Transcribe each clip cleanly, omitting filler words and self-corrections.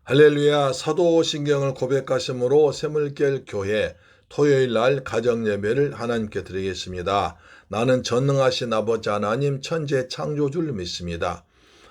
할렐루야. 사도신경을 고백하심으로 샘물길 교회 토요일 날 가정 예배를 하나님께 드리겠습니다. 나는 전능하신 아버지 하나님 천재 창조주를 믿습니다.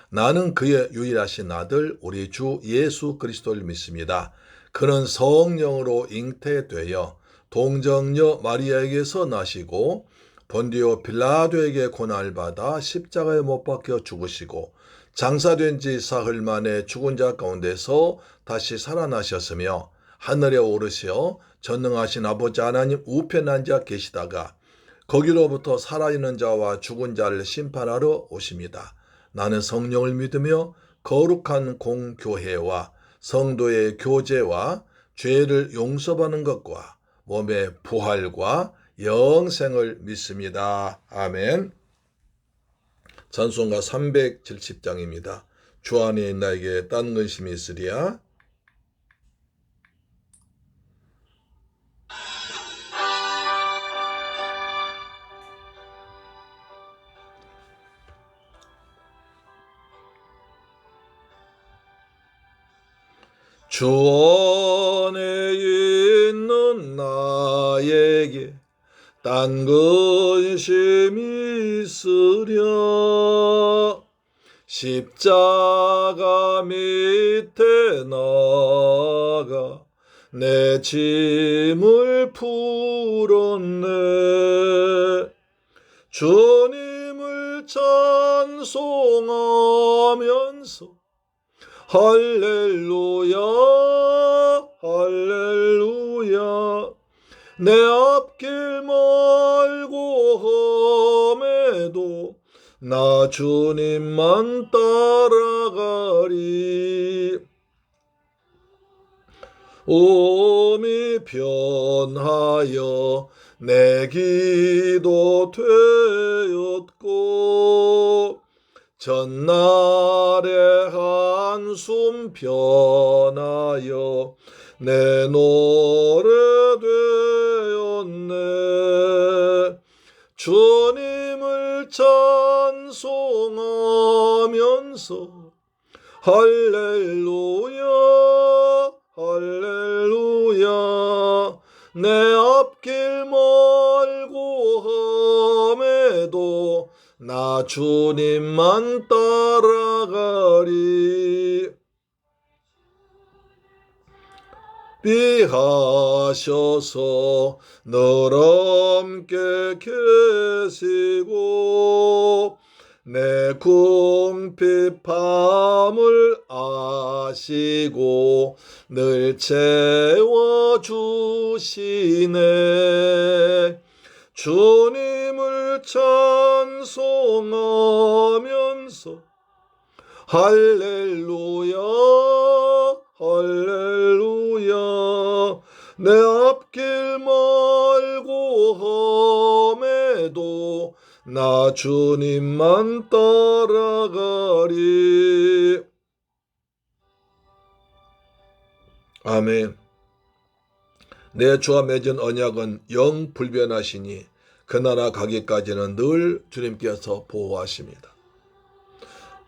나는 그의 유일하신 아들 우리 주 예수 그리스도를 믿습니다. 그는 성령으로 잉태되어 동정녀 마리아에게서 나시고 본디오 빌라도에게 고난을 받아 십자가에 못 박혀 죽으시고 장사된 지 사흘 만에 죽은 자 가운데서 다시 살아나셨으며 하늘에 오르시어 전능하신 아버지 하나님 우편에 앉아 계시다가 거기로부터 살아있는 자와 죽은 자를 심판하러 오십니다. 나는 성령을 믿으며 거룩한 공교회와 성도의 교제와 죄를 용서받는 것과 몸의 부활과 영생을 믿습니다. 아멘. 찬송가 370장입니다. 주 안에 나에게 딴 근심이 있으랴. 주 안에 있는 나에게 딴 근심이 있으랴. 십자가 밑에 나가 내 짐을 풀었네. 주님을 찬송하면서 할렐루야 할렐루야 내 앞길 멀고 험해도 나 주님만 따라가리. 몸이 변하여 내 기도 되었고 전날의 한숨 변하여 내 노래 되었네. 주님을 찬송하면서 할렐루야 할렐루야 내 앞길 멀고 험해도 나 주님만 따라가리. 비하셔서 늘 함께 계시고 내 궁핍함을 아시고 늘 채워주시네. 주님을 찬송하면서 할렐루야 할렐루야 내 앞길 멀고 험해도 나 주님만 따라가리. 아멘. 내 주와 맺은 언약은 영 불변하시니 그 나라 가기까지는 늘 주님께서 보호하십니다.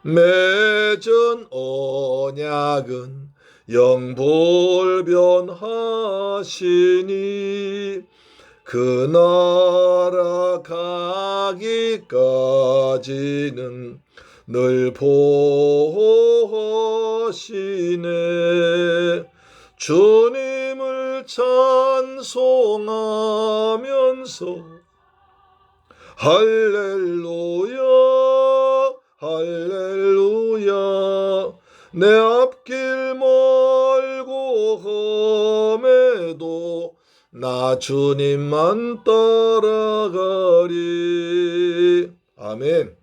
맺은 언약은 영 불변하시니 그 나라 가기까지는 늘 보호하시네. 주님을 찬송하면서 할렐루야 할렐루야 내 앞길 멀고 험해도 나 주님만 따라가리. 아멘.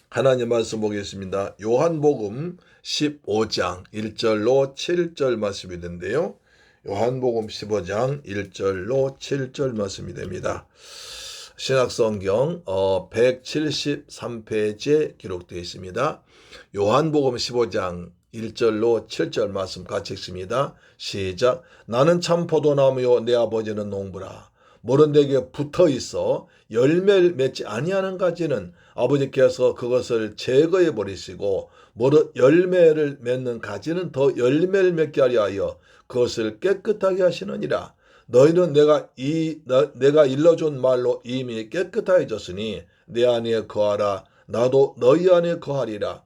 하나님 말씀 보겠습니다. 요한복음 15장 1절로 7절 말씀이 되는데요. 요한복음 15장 1절로 7절 말씀이 됩니다. 신약성경 173페이지에 기록되어 있습니다. 요한복음 15장 1절로 7절 말씀 같이 읽습니다. 시작. 나는 참 포도나무요 내 아버지는 농부라. 모른 데게 붙어 있어 열매를 맺지 아니하는 가지는 아버지께서 그것을 제거해 버리시고 열매를 맺는 가지는 더 열매를 맺게 하려 하여 그것을 깨끗하게 하시느니라. 너희는 내가 일러준 말로 이미 깨끗해졌으니 내 안에 거하라. 나도 너희 안에 거하리라.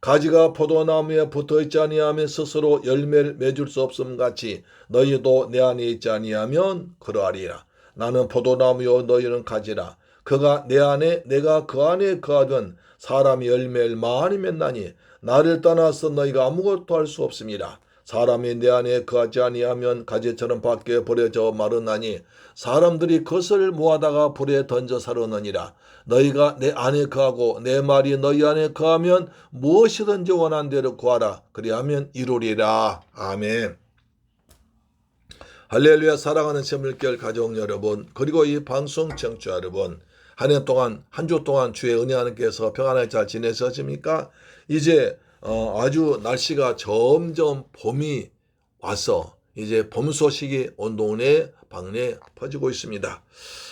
가지가 포도나무에 붙어있지 아니하면 스스로 열매를 맺을 수 없음 같이 너희도 내 안에 있지 아니하면 그러하리라. 나는 포도나무요 너희는 가지라. 그가 내 안에 내가 그 안에 거하던 사람이 열매를 많이 맺나니 나를 떠나서 너희가 아무것도 할 수 없습니다. 사람이 내 안에 거하지 아니하면 가지처럼 밖에 버려져 마르나니 사람들이 그것을 모아다가 불에 던져 사르느니라. 너희가 내 안에 거하고 내 말이 너희 안에 거하면 무엇이든지 원한 대로 구하라. 그리하면 이루리라. 아멘. 할렐루야. 사랑하는 새물결 가족 여러분, 그리고 이 방송 청취자 여러분, 한 주 동안 주의 은혜 하나님께서 평안하게 잘 지내셨습니까? 이제 아주 날씨가 점점 봄이 와서 이제 봄 소식이 온 동네 방내에 퍼지고 있습니다.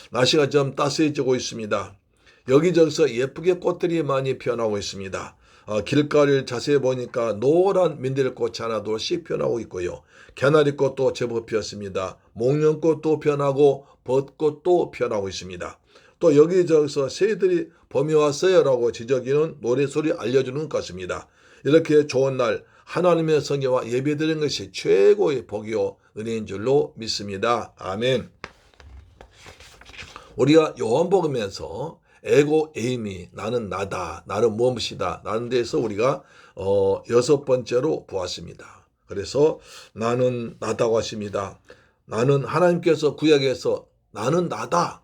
날씨가 좀 따스해지고 있습니다. 여기저기서 예쁘게 꽃들이 많이 피어나고 있습니다. 길가를 자세히 보니까 노란 민들꽃이 하나둘씩 피어나고 있고요. 개나리꽃도 제법 피었습니다. 목련꽃도 피어나고 벚꽃도 피어나고 있습니다. 또 여기저기서 새들이 봄이 왔어요 라고 지저귀는 노래소리 알려주는 것 같습니다. 이렇게 좋은 날 하나님의 성경과 예배드리는 것이 최고의 복이요 은혜인 줄로 믿습니다. 아멘. 우리가 요한복음에서 에고 에이미, 나는 나다, 나는 무엇이다 라는 데서 우리가 6번째로 보았습니다. 그래서 나는 나다고 하십니다. 나는 하나님께서 구약에서 나는 나다,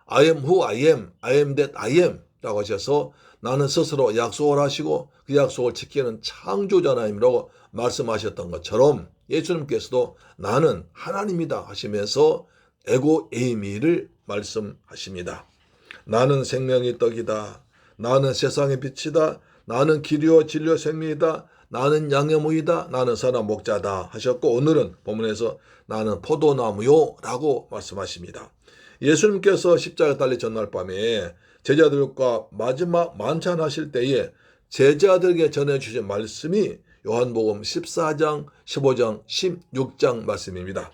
I am who I am that I am 라고 하셔서 나는 스스로 약속을 하시고 그 약속을 지키는 창조자 하나님이라고 말씀하셨던 것처럼 예수님께서도 나는 하나님이다 하시면서 에고 에이미를 말씀하십니다. 나는 생명의 떡이다. 나는 세상의 빛이다. 나는 길이요 진리요 생명이다. 나는 양의 무이다. 나는 선한 목자다 하셨고 오늘은 본문에서 나는 포도나무요 라고 말씀하십니다. 예수님께서 십자가에 달려 전날 밤에 제자들과 마지막 만찬하실 때에 제자들에게 전해주신 말씀이 요한복음 14장, 15장, 16장 말씀입니다.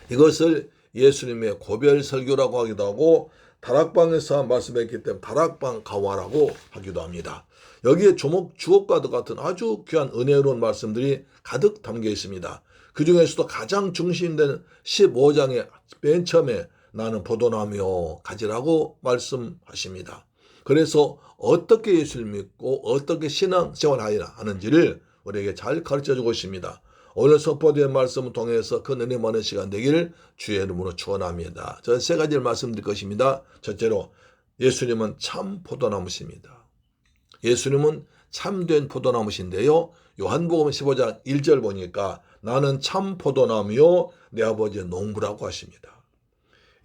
이것을 예수님의 고별 설교라고 하기도 하고 다락방에서 말씀했기 때문에 다락방 강화라고 하기도 합니다. 여기에 주옥과도 같은 아주 귀한 은혜로운 말씀들이 가득 담겨 있습니다. 그 중에서도 가장 중심되는 15장의 맨 처음에 나는 포도나무요 가지라고 말씀하십니다. 그래서 어떻게 예수를 믿고 어떻게 신앙생활을 하는지를 우리에게 잘 가르쳐주고 있습니다. 오늘 선포된 말씀을 통해서 그 은혜 많은 시간 되기를 주의 이름으로 축원합니다. 저는 세 가지를 말씀드릴 것입니다. 첫째로 예수님은 참 포도나무십니다. 예수님은 참된 포도나무신데요. 요한복음 15장 1절 보니까 나는 참 포도나무요 내 아버지의 농부라고 하십니다.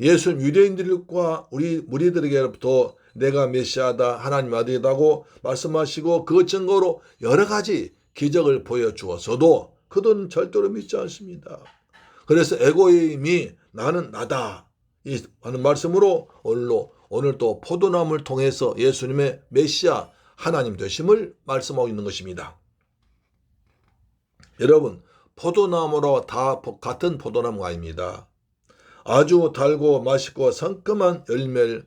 예수님 유대인들과 우리 무리들에게부터 내가 메시아다 하나님 아들이라고 말씀하시고 그 증거로 여러 가지 기적을 보여주었어도 그들은 절대로 믿지 않습니다. 그래서 에고임이 나는 나다 하는 말씀으로 오늘 또 포도나무를 통해서 예수님의 메시아 하나님 되심을 말씀하고 있는 것입니다. 여러분 포도나무로 다 같은 포도나무가 아닙니다. 아주 달고 맛있고 상큼한 열매를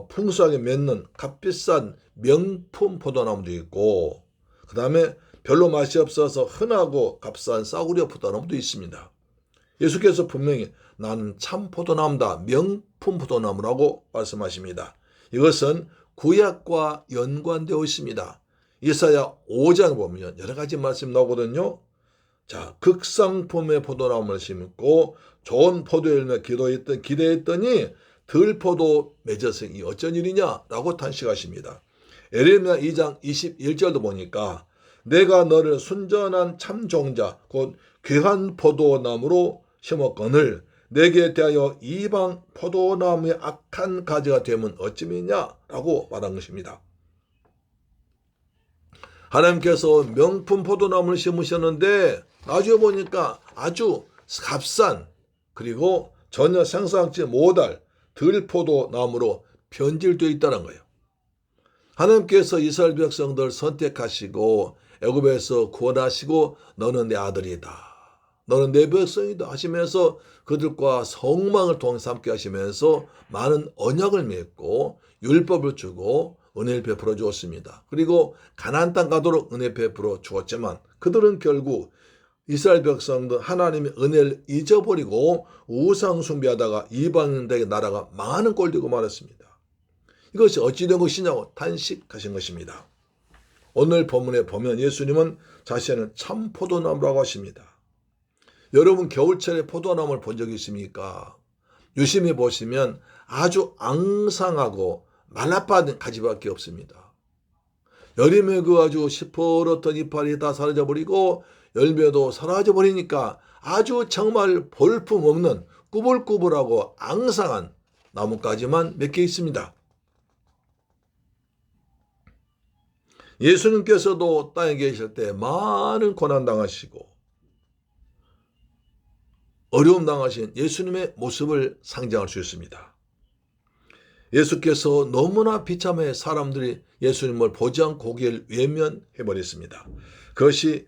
풍성하게 맺는 값비싼 명품 포도나무도 있고 그 다음에 별로 맛이 없어서 흔하고 값싼 싸구려 포도나무도 있습니다. 예수께서 분명히 나는 참 포도나무다, 명품 포도나무라고 말씀하십니다. 이것은 구약과 연관되어 있습니다. 이사야 5장 보면 여러 가지 말씀 나오거든요. 자, 극상품의 포도나무를 심고 좋은 포도열매 기대했더니 들포도 맺었으니 어쩐 일이냐라고 탄식하십니다. 에레미야 2장 21절도 보니까 내가 너를 순전한 참종자 곧 귀한 포도나무로 심었거늘 내게 대하여 이방 포도나무의 악한 가지가 되면 어찌미냐라고 말한 것입니다. 하나님께서 명품 포도나무를 심으셨는데 나중에 보니까 아주 값싼 그리고 전혀 생산하지 못할 들포도나무로 변질되어 있다는 거예요. 하나님께서 이스라엘 백성들 선택하시고 애굽에서 구원하시고 너는 내 아들이다, 너는 내 백성이다 하시면서 그들과 성망을 통해서 함께 하시면서 많은 언약을 맺고 율법을 주고 은혜를 베풀어 주었습니다. 그리고 가나안 땅 가도록 은혜 베풀어 주었지만 그들은 결국 이스라엘 백성들 하나님의 은혜를 잊어버리고 우상 숭배하다가 이방인들에게 나라가 망하는 꼴 되고 말았습니다. 이것이 어찌된 것이냐고 탄식하신 것입니다. 오늘 본문에 보면 예수님은 자신은 참 포도나무라고 하십니다. 여러분 겨울철에 포도나무를 본 적이 있습니까? 유심히 보시면 아주 앙상하고 말라빠진 가지밖에 없습니다. 여름에 그 아주 시퍼렇던 이파리 다 사라져버리고 열매도 사라져버리니까 아주 정말 볼품없는 꾸불꾸불하고 앙상한 나뭇가지만 몇 개 있습니다. 예수님께서도 땅에 계실 때 많은 고난 당하시고 어려움 당하신 예수님의 모습을 상징할 수 있습니다. 예수께서 너무나 비참해 사람들이 예수님을 보지 않고 고개를 외면해버렸습니다. 그것이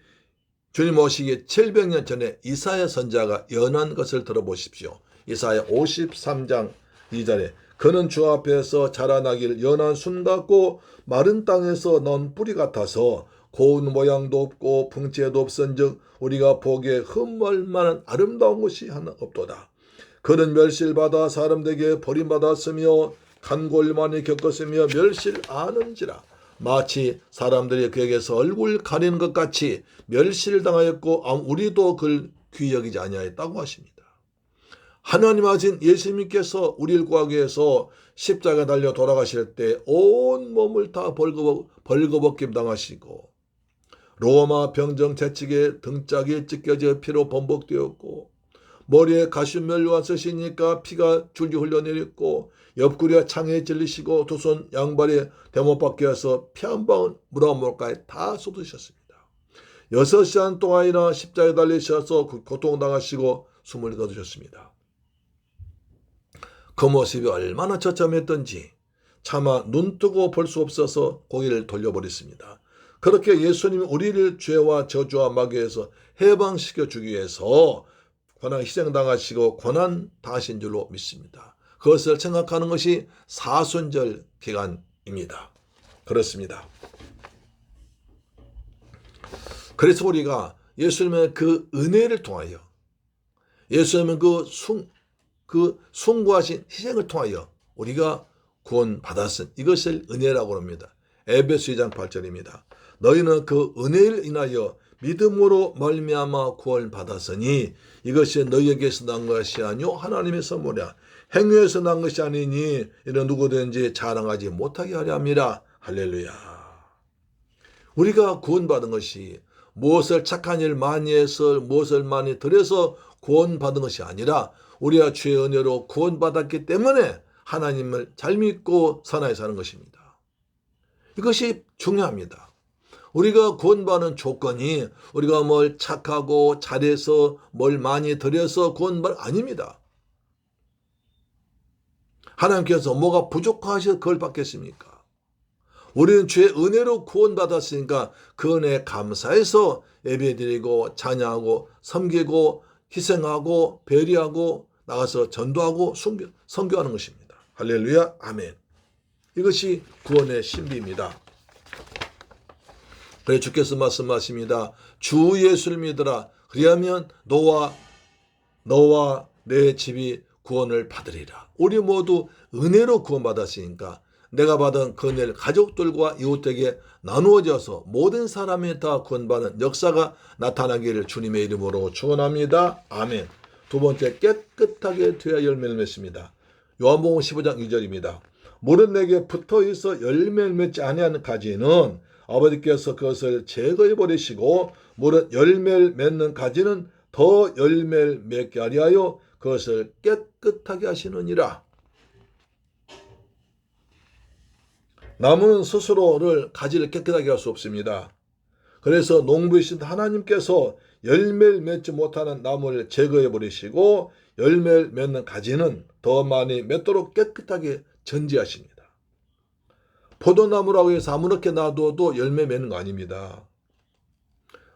주님 오시기 700년 전에 이사야 선지자가 예언한 것을 들어보십시오. 이사야 53장 2절에 그는 주 앞에서 자라나길 연한 순 같고 마른 땅에서 넌 뿌리 같아서 고운 모양도 없고 풍채도 없은즉 우리가 보기에 흠모할 만한 아름다운 것이 하나 없도다. 그는 멸실받아 사람들에게 버림받았으며 간골만이 겪었으며 멸실 아는지라. 마치 사람들이 그에게서 얼굴 가리는 것 같이 멸실을 당하였고 우리도 그를 귀히 여기지 아니하였다고 하십니다. 하나님 아신 예수님께서 우리를 구하기 위해서 십자가에 달려 돌아가실 때 온 몸을 다 벌거벗김 당하시고 로마 병정 채찍에 등짝이 찢겨져 피로 범벅되었고 머리에 가시면류관 쓰시니까 피가 줄줄 흘러내렸고 옆구리와 창에 찔리시고 두 손 양발에 대못 박혀서 피 한 방울 물 한 모금까지 다 쏟으셨습니다. 6시간 동안이나 십자가에 달리셔서 고통당하시고 숨을 거두셨습니다. 그 모습이 얼마나 처참했던지 차마 눈뜨고 볼 수 없어서 고개를 돌려버렸습니다. 그렇게 예수님이 우리를 죄와 저주와 마귀에서 해방시켜 주기 위해서 고난 희생당하시고 고난 당하신 줄로 믿습니다. 그것을 생각하는 것이 사순절 기간입니다. 그렇습니다. 그래서 우리가 예수님의 그 은혜를 통하여 예수님의 그 숭고하신 희생을 통하여 우리가 구원받았은 이것을 은혜라고 합니다. 에베소 2장 8절입니다. 너희는 그 은혜를 인하여 믿음으로 말미암아 구원받았으니 이것이 너희에게서 난 것이 아니요 하나님의 선물이야. 행위에서 난 것이 아니니 이는 누구든지 자랑하지 못하게 하려 함이라. 할렐루야. 우리가 구원받은 것이 무엇을 착한 일 많이 해서 무엇을 많이 들여서 구원받은 것이 아니라 우리가 주의 은혜로 구원받았기 때문에 하나님을 잘 믿고 선하게 사는 것입니다. 이것이 중요합니다. 우리가 구원받는 조건이 우리가 뭘 착하고 잘해서 뭘 많이 들여서 구원받은 아닙니다. 하나님께서 뭐가 부족하셔서 그걸 받겠습니까? 우리는 주의 은혜로 구원받았으니까 그 은혜에 감사해서 예배드리고 찬양하고 섬기고 희생하고 배려하고 나가서 전도하고 선교하는 것입니다. 할렐루야 아멘. 이것이 구원의 신비입니다. 그래 주께서 말씀하십니다. 주 예수를 믿으라. 그리하면 너와 내 집이 구원을 받으리라. 우리 모두 은혜로 구원받았으니까 내가 받은 그 은혜를 가족들과 이웃에게 나누어져서 모든 사람이 다 구원받는 역사가 나타나기를 주님의 이름으로 축원합니다. 아멘. 두 번째, 깨끗하게 되어 열매를 맺습니다. 요한복음 15장 2절입니다. 물은 내게 붙어있어 열매를 맺지 아니하는 가지는 아버지께서 그것을 제거해 버리시고 물은 열매를 맺는 가지는 더 열매를 맺게 하려 그것을 깨끗하게 하시느니라. 나무는 스스로를 가지를 깨끗하게 할 수 없습니다. 그래서 농부이신 하나님께서 열매를 맺지 못하는 나무를 제거해 버리시고 열매를 맺는 가지는 더 많이 맺도록 깨끗하게 전지하십니다. 포도나무라고 해서 아무렇게 놔둬도 열매 맺는 거 아닙니다.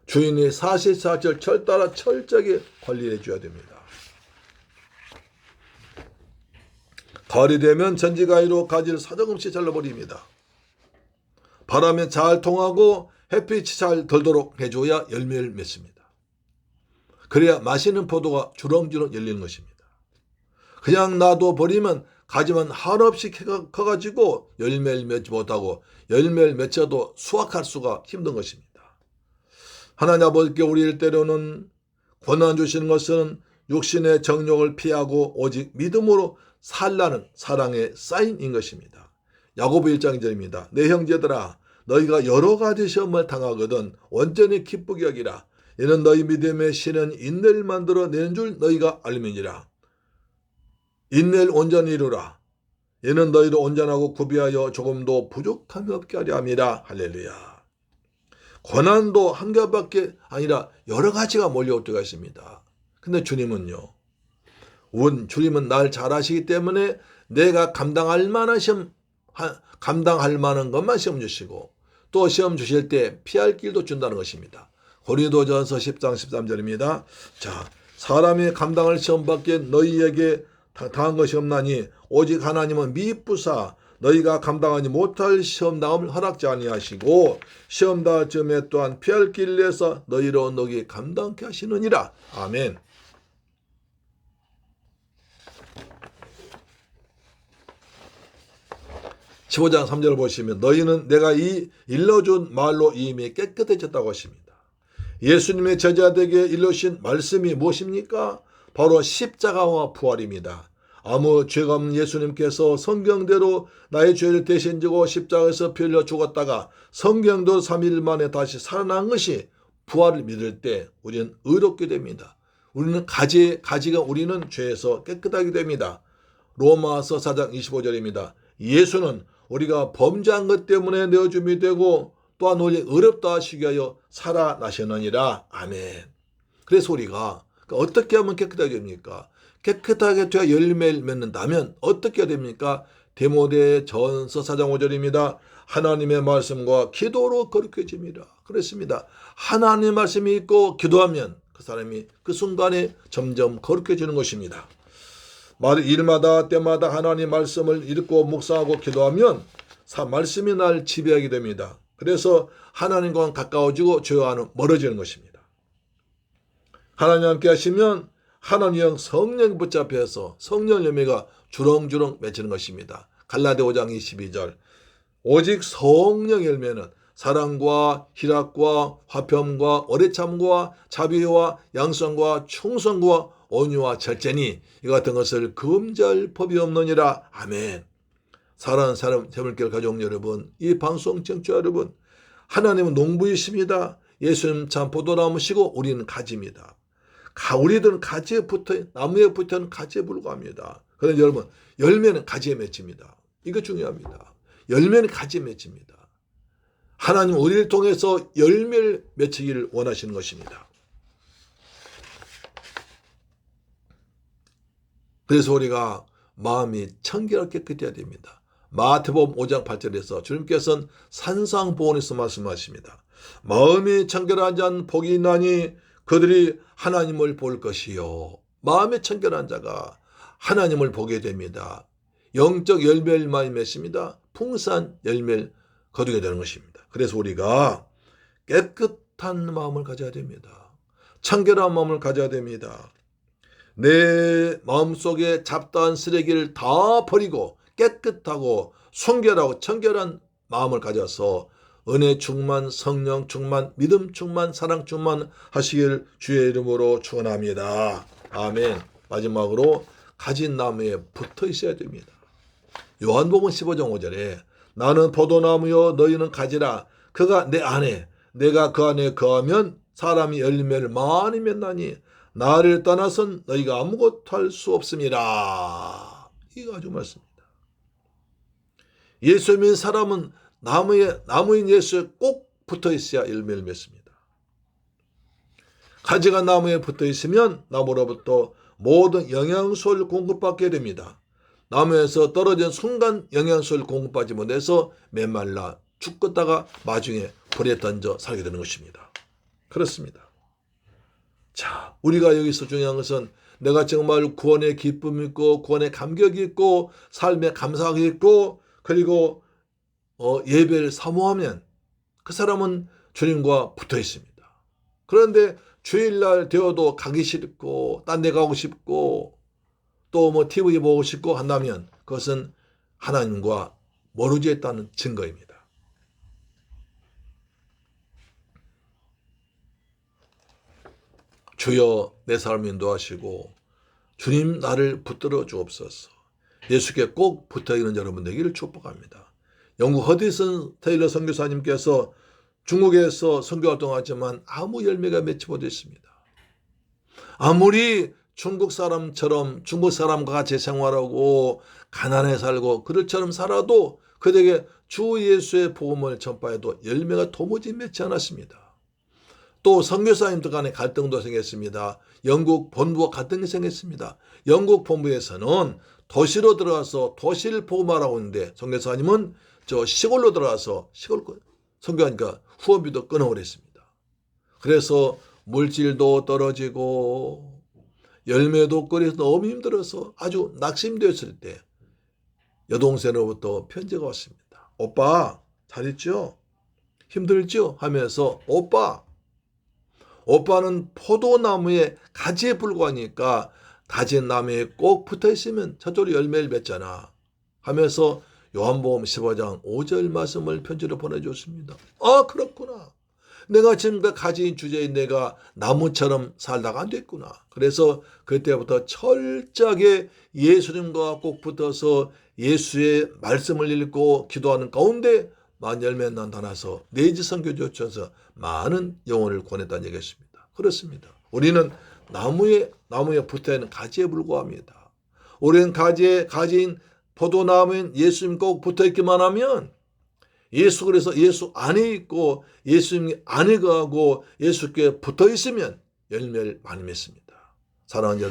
주인이 사시사철 따라 철저하게 관리해 줘야 됩니다. 가을이 되면 전지가위로 가지를 사정없이 잘라버립니다. 바람에 잘 통하고 햇빛이 잘 들도록 해줘야 열매를 맺습니다. 그래야 맛있는 포도가 주렁주렁 열리는 것입니다. 그냥 놔둬버리면 가지만 한없이 커가지고 열매를 맺지 못하고 열매를 맺혀도 수확할 수가 힘든 것입니다. 하나님 아버지께 우리를 때로는 권한 주시는 것은 육신의 정욕을 피하고 오직 믿음으로 살라는 사랑의 사인인 것입니다. 야고보 1장 1절입니다. 내 형제들아 너희가 여러 가지 시험을 당하거든 온전히 기쁘게 여기라. 이는 너희 믿음의 신은 인내를 만들어 내는 줄 너희가 알미니라. 인내를 온전히 이루라. 이는 너희를 온전하고 구비하여 조금도 부족함이 없게 하려 함이라. 할렐루야. 고난도 한 가지밖에 아니라 여러 가지가 몰려올 때가 있습니다. 근데 주님은요. 주님은 날 잘 아시기 때문에 내가 감당할 만한 것만 시험 주시고 또 시험 주실 때 피할 길도 준다는 것입니다. 고린도전서 10장 13절입니다. 자, 사람이 감당할 시험밖에 너희에게 당한 것이 없나니 오직 하나님은 미쁘사 너희가 감당하지 못할 시험당함을 허락지 아니하시고 시험당할 즈음에 또한 피할 길을 내서 너희로 너희 감당케 하시느니라. 아멘. (15장 3절) 보시면 너희는 내가 이 일러준 말로 이미 깨끗해졌다고 하십니다. 예수님의 제자들에게 일러신 말씀이 무엇입니까? 바로 십자가와 부활입니다. 아무 죄가 없는 예수님께서 성경대로 나의 죄를 대신 지고 십자가에서 피 흘려 죽었다가 성경도 3일 만에 다시 살아난 것이 부활을 믿을 때 우리는 의롭게 됩니다. 우리는 가지가 우리는 죄에서 깨끗하게 됩니다. 로마서 4장 25절입니다. 예수는 우리가 범죄한 것 때문에 내어줌이 되고 또한 우리 의롭다 하시기 위하여 살아나셨느니라. 아멘. 그래서 우리가 어떻게 하면 깨끗하게 됩니까? 깨끗하게 되어 열매를 맺는다면 어떻게 됩니까? 디모데전서 4장 5절입니다. 하나님의 말씀과 기도로 거룩해집니다. 그렇습니다. 하나님의 말씀이 있고 기도하면 그 사람이 그 순간에 점점 거룩해지는 것입니다. 일마다 때마다 하나님의 말씀을 읽고 묵상하고 기도하면 말씀이 날 지배하게 됩니다. 그래서 하나님과 가까워지고 죄와는 멀어지는 것입니다. 하나님 함께 하시면 하나님 성령 붙잡혀서 성령 열매가 주렁주렁 맺히는 것입니다. 갈라디아 5장 22절 오직 성령 열매는 사랑과 희락과 화평과 오래참과 자비와 양성과 충성과 온유와 절제니 이 같은 것을 금지할 법이 없느니라. 아멘. 사랑하는 새물길 가족 여러분, 이 방송 청취자 여러분, 하나님은 농부이십니다. 예수님 참 포도나무시고 우리는 가지입니다. 우리들은 가지에 나무에 붙어는 가지에 불과합니다. 그런데 여러분, 열매는 가지에 맺힙니다. 이거 중요합니다. 열매는 가지에 맺힙니다. 하나님 우리를 통해서 열매를 맺히기를 원하시는 것입니다. 그래서 우리가 마음이 청결하게 깨끗해야 됩니다. 마태복음 5장 8절에서 주님께서는 산상보훈에서 말씀하십니다. 마음이 청결한 자는 복이 있나니 그들이 하나님을 볼 것이요. 마음이 청결한 자가 하나님을 보게 됩니다. 영적 열매를 많이 맺습니다. 풍성한 열매를 거두게 되는 것입니다. 그래서 우리가 깨끗한 마음을 가져야 됩니다. 청결한 마음을 가져야 됩니다. 내 마음속에 잡다한 쓰레기를 다 버리고 깨끗하고 순결하고 청결한 마음을 가져서 은혜 충만, 성령 충만, 믿음 충만, 사랑 충만 하시길 주의 이름으로 축원합니다. 아멘. 마지막으로 가진 나무에 붙어 있어야 됩니다. 요한복음 15장 5절에 나는 포도나무요 너희는 가지라. 그가 내 안에 내가 그 안에 거하면 사람이 열매를 많이 맺나니 나를 떠나선 너희가 아무것도 할 수 없습니다. 이거 아주 맞습니다. 예수 믿는 사람은 나무인 예수에 꼭 붙어 있어야 열매를 맺습니다. 가지가 나무에 붙어 있으면 나무로부터 모든 영양소를 공급받게 됩니다. 나무에서 떨어진 순간 영양소를 공급받지 못해서 메말라 죽겠다가 나중에 불에 던져 살게 되는 것입니다. 그렇습니다. 자, 우리가 여기서 중요한 것은 내가 정말 구원의 기쁨이 있고 구원의 감격이 있고 삶의 감사가 있고 그리고 예배를 사모하면 그 사람은 주님과 붙어 있습니다. 그런데 주일날 되어도 가기 싫고 딴 데 가고 싶고 또 뭐 TV 보고 싶고 한다면 그것은 하나님과 멀어져 있다는 증거입니다. 주여 내 삶을 인도하시고 주님 나를 붙들어 주옵소서. 예수께 꼭 붙어있는 여러분 되기를 축복합니다. 영국 허디슨 테일러 선교사님께서 중국에서 선교활동하지만 아무 열매가 맺지 못했습니다. 아무리 중국 사람처럼 중국 사람과 같이 생활하고 가난해 살고 그들처럼 살아도 그들에게 주 예수의 복음을 전파해도 열매가 도무지 맺지 않았습니다. 또 선교사님들 간에 갈등도 생겼습니다. 영국 본부와 갈등이 생겼습니다. 영국 본부에서는 도시로 들어가서 도시를 복음하라고 하는데 선교사님은 저 시골로 들어가서 시골 선교하니까 후원비도 끊어버렸습니다. 그래서 물질도 떨어지고 열매도 끓여서 너무 힘들어서 아주 낙심되었을 때 여동생으로부터 편지가 왔습니다. 오빠 잘 있죠? 힘들죠? 하면서 오빠는 포도나무에 가지에 불과하니까 다진 나무에 꼭 붙어있으면 저절로 열매를 맺잖아 하면서 요한복음 15장 5절 말씀을 편지로 보내줬습니다. 아 그렇구나. 내가 지금까지 가진 주제인 내가 나무처럼 살다가 안 됐구나. 그래서 그때부터 철저하게 예수님과 꼭 붙어서 예수의 말씀을 읽고 기도하는 가운데 많은 열매 나타나서 네이지 선교지에 서 많은 영혼을 권했다는 얘기였습니다. 그렇습니다. 우리는 나무에 붙어있는 가지에 불과합니다. 우리는 가지에 가진 포도나무엔 예수님 꼭 붙어있기만 하면 예수 그래서 예수 안에 있고 예수님 안에 거하고 예수께 붙어있으면 열매를 많이 맺습니다. 사랑하는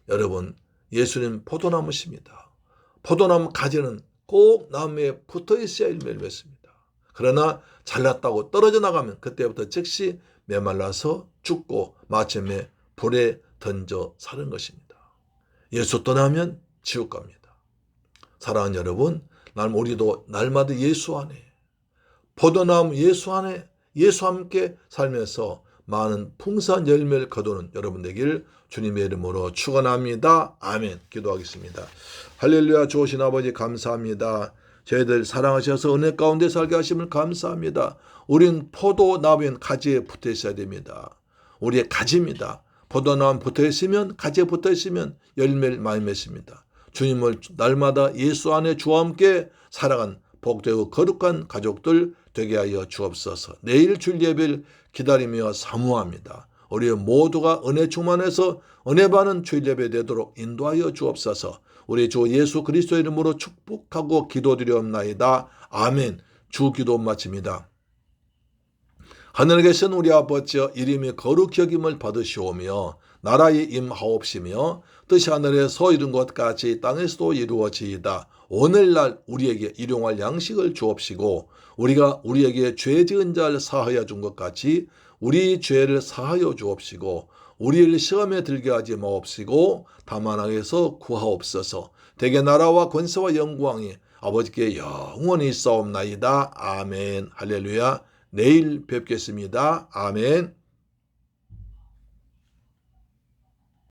여러분 예수님 포도나무십니다. 포도나무 가지는 꼭 나무에 붙어있어야 열매를 맺습니다. 그러나 잘났다고 떨어져 나가면 그때부터 즉시 메말라서 죽고 마침내 불에 던져 사는 것입니다. 예수 떠나면 지옥 갑니다. 사랑하는 여러분, 우리도 날마다 예수 안에 포도나무 예수 안에 예수와 함께 살면서 많은 풍성한 열매를 거두는 여러분 되기를 주님의 이름으로 축원합니다. 아멘. 기도하겠습니다. 할렐루야. 좋으신 아버지 감사합니다. 저희들 사랑하셔서 은혜 가운데 살게 하심을 감사합니다. 우린 포도나무엔 가지에 붙어 있어야 됩니다. 우리의 가지입니다. 포도나무 붙어 있으면 가지에 붙어 있으면 열매를 많이 맺습니다. 주님을 날마다 예수 안에 주와 함께 살아간 복되고 거룩한 가족들 되게 하여 주옵소서. 내일 주일 예배를 기다리며 사모합니다. 우리 모두가 은혜 충만해서 은혜 받는 주일 예배 되도록 인도하여 주옵소서. 우리 주 예수 그리스도 이름으로 축복하고 기도드리옵나이다. 아멘. 주 기도 마칩니다. 하늘에 계신 우리 아버지여 이름이 거룩히 여김을 받으시오며 나라의 임하옵시며 뜻이 하늘에서 이룬 것 같이 땅에서도 이루어지이다. 오늘날 우리에게 일용할 양식을 주옵시고 우리가 우리에게 죄 지은 자를 사하여 준 것 같이 우리 죄를 사하여 주옵시고 우리를 시험에 들게 하지 마옵시고 다만 악에서 구하옵소서. 대개 나라와 권세와 영광이 아버지께 영원히 있사옵나이다. 아멘. 할렐루야. 내일 뵙겠습니다. 아멘.